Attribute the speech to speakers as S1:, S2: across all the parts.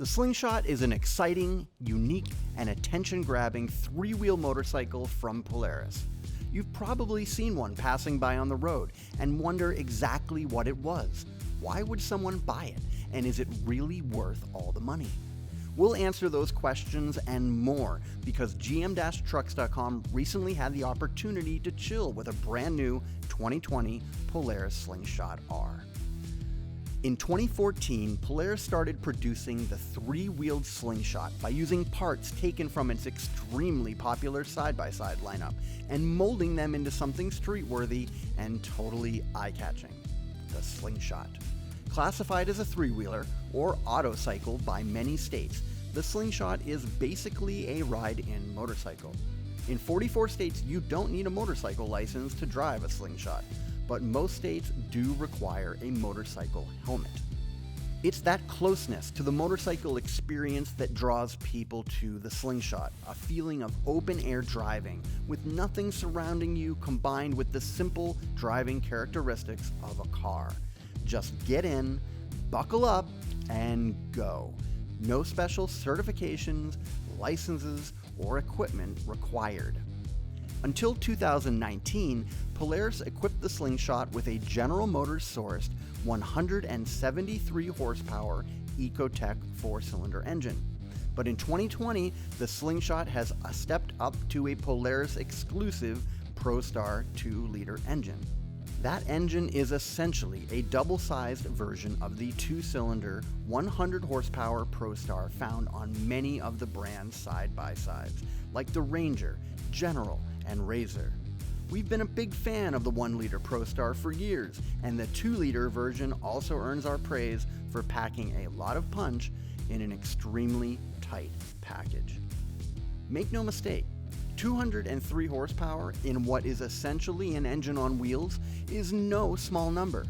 S1: The Slingshot is an exciting, unique, and attention-grabbing three-wheel motorcycle from Polaris. You've probably seen one passing by on the road and wonder exactly what it was. Why would someone buy it? And is it really worth all the money? We'll answer those questions and more because GM-Trucks.com recently had the opportunity to chill with a brand new 2020 Polaris Slingshot R. In 2014, Polaris started producing the three-wheeled Slingshot by using parts taken from its extremely popular side-by-side lineup and molding them into something street-worthy and totally eye-catching: the Slingshot. Classified as a three-wheeler or autocycle by many states, the Slingshot is basically a ride-in motorcycle. In 44 states, you don't need a motorcycle license to drive a Slingshot, but most states do require a motorcycle helmet. It's that closeness to the motorcycle experience that draws people to the Slingshot, a feeling of open-air driving with nothing surrounding you combined with the simple driving characteristics of a car. Just get in, buckle up, and go. No special certifications, licenses, or equipment required. Until 2019, Polaris equipped the Slingshot with a General Motors sourced 173 horsepower Ecotec 4-cylinder engine. But in 2020, the Slingshot has stepped up to a Polaris exclusive ProStar 2-liter engine. That engine is essentially a double-sized version of the 2-cylinder 100 horsepower ProStar found on many of the brand's side-by-sides, like the Ranger, General, and Razor. We've been a big fan of the 1-liter ProStar for years, and the 2-liter version also earns our praise for packing a lot of punch in an extremely tight package. Make no mistake, 203 horsepower in what is essentially an engine on wheels is no small number.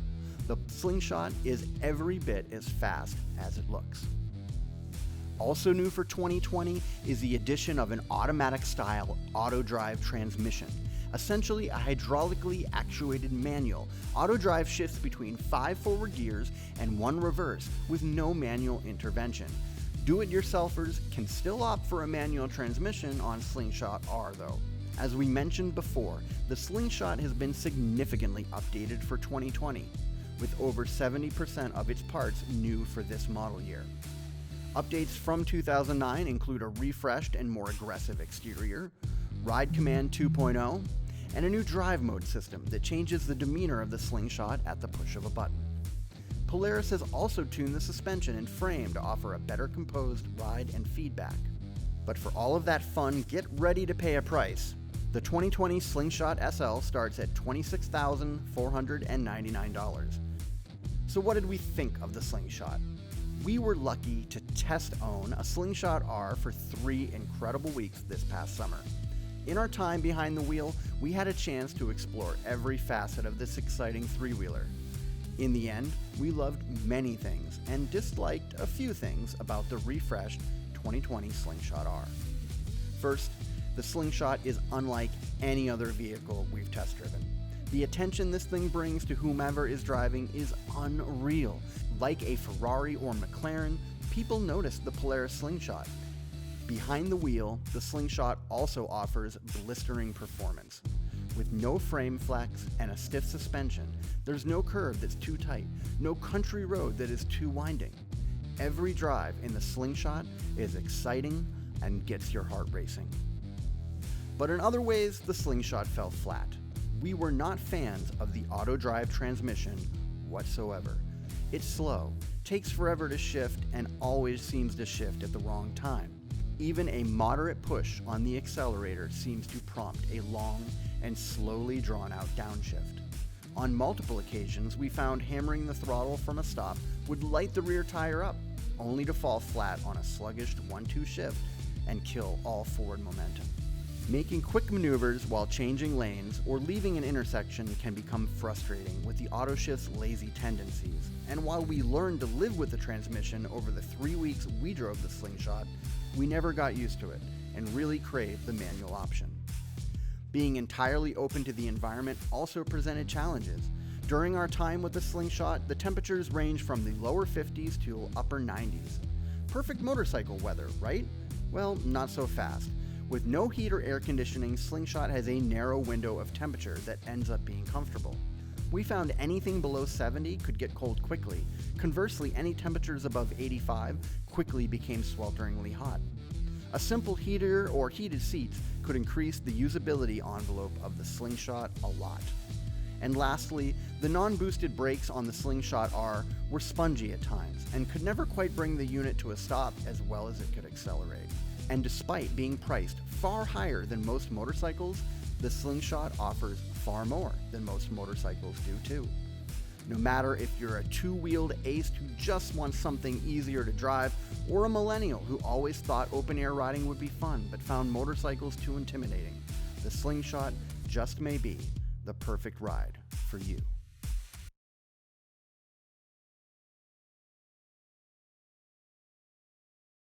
S1: The Slingshot is every bit as fast as it looks. Also new for 2020 is the addition of an automatic-style auto-drive transmission. Essentially a hydraulically actuated manual, auto-drive shifts between 5 forward gears and 1 reverse with no manual intervention. Do-it-yourselfers can still opt for a manual transmission on Slingshot R though. As we mentioned before, the Slingshot has been significantly updated for 2020, with over 70% of its parts new for this model year. Updates from 2009 include a refreshed and more aggressive exterior, Ride Command 2.0, and a new drive mode system that changes the demeanor of the Slingshot at the push of a button. Polaris has also tuned the suspension and frame to offer a better composed ride and feedback. But for all of that fun, get ready to pay a price. The 2020 Slingshot SL starts at $26,499. So what did we think of the Slingshot? We were lucky to test own a Slingshot R for 3 incredible weeks this past summer. In our time behind the wheel, we had a chance to explore every facet of this exciting three-wheeler. In the end, we loved many things and disliked a few things about the refreshed 2020 Slingshot R. First, the Slingshot is unlike any other vehicle we've test driven. The attention this thing brings to whomever is driving is unreal. Like a Ferrari or McLaren, people notice the Polaris Slingshot. Behind the wheel, the Slingshot also offers blistering performance. With no frame flex and a stiff suspension, there's no curve that's too tight, no country road that is too winding. Every drive in the Slingshot is exciting and gets your heart racing. But in other ways, the Slingshot fell flat. We were not fans of the auto-drive transmission whatsoever. It's slow, takes forever to shift, and always seems to shift at the wrong time. Even a moderate push on the accelerator seems to prompt a long and slowly drawn-out downshift. On multiple occasions, we found hammering the throttle from a stop would light the rear tire up, only to fall flat on a sluggish 1-2 shift and kill all forward momentum. Making quick maneuvers while changing lanes or leaving an intersection can become frustrating with the autoshift's lazy tendencies, and while we learned to live with the transmission over the 3 weeks we drove the Slingshot, we never got used to it and really craved the manual option. Being entirely open to the environment also presented challenges. During our time with the Slingshot, the temperatures ranged from the lower 50s to upper 90s. Perfect motorcycle weather, right? Well, not so fast. With no heat or air conditioning, Slingshot has a narrow window of temperature that ends up being comfortable. We found anything below 70 could get cold quickly. Conversely, any temperatures above 85 quickly became swelteringly hot. A simple heater or heated seats could increase the usability envelope of the Slingshot a lot. And lastly, the non-boosted brakes on the Slingshot R were spongy at times and could never quite bring the unit to a stop as well as it could accelerate. And despite being priced far higher than most motorcycles, the Slingshot offers far more than most motorcycles do too. No matter if you're a two-wheeled ace who just wants something easier to drive, or a millennial who always thought open-air riding would be fun but found motorcycles too intimidating, the Slingshot just may be the perfect ride for you.